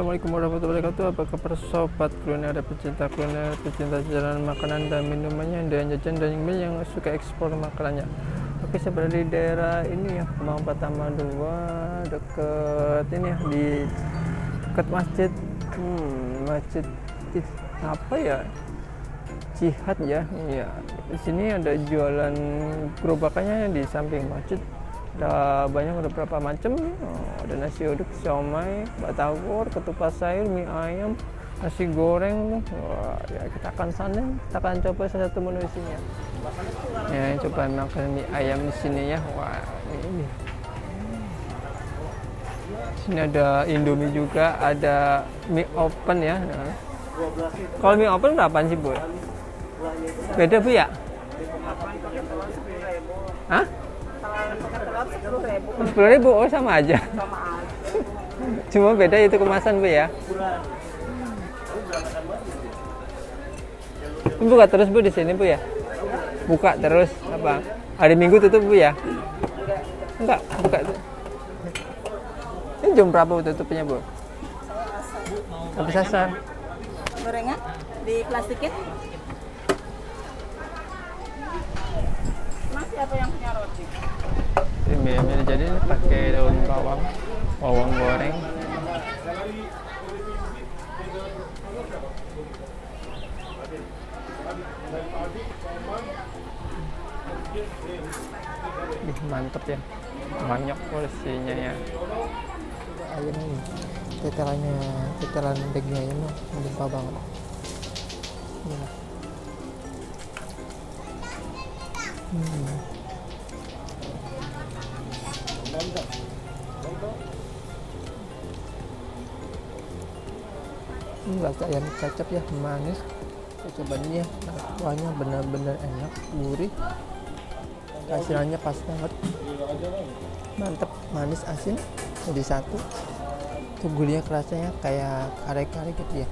Assalamualaikum warahmatullahi wabarakatuh. Apa kabar sobat kuliner, pecinta jajanan makanan dan minumannya, dan jajan dan yang suka ekspor makanannya. Oke, saya berada di daerah ini ya, Kemang Pratama 2, deket ini ya, di dekat masjid. Masjid apa ya? Jihad ya. Iya. Di sini ada jualan gerobakannya di samping masjid. Ada banyak, ada berapa macam. Ada nasi uduk, siomay, batagor, ketupat sayur, mie ayam, nasi goreng. Wah, ya kita akan kita akan coba salah satu menu di sini ya. Ya, coba makan mie ayam di sini ya. Wah, ini. Sini ada Indomie juga, ada mie open ya. Nah. Kalau mie open berapaan sih, Bu? Beda, Bu ya? Hah? 10.000, oh sama aja. Cuma beda itu kemasan, Bu ya. Buka terus, Bu, di sini, Bu ya. Buka terus apa? Hari Minggu tutup, Bu ya? Enggak, buka tuh. Ini jam berapa tutupnya, Bu? Habis asar. Gorengan di plastikin. Mas, siapa yang punya roti? Ini jadi pakai daun bawang goreng. Mantep ya, banyak porsinya ya. Ayam ini, tetelan daging ayam melimpah banget. Inilah. Ini rasa ayam cacap ya, manis. Saya coba ini ya, kuahnya benar-benar enak, gurih. Kasirannya pas banget, mantep, manis asin jadi satu. Tuh gulanya kerasanya kayak kare-kare gitu ya.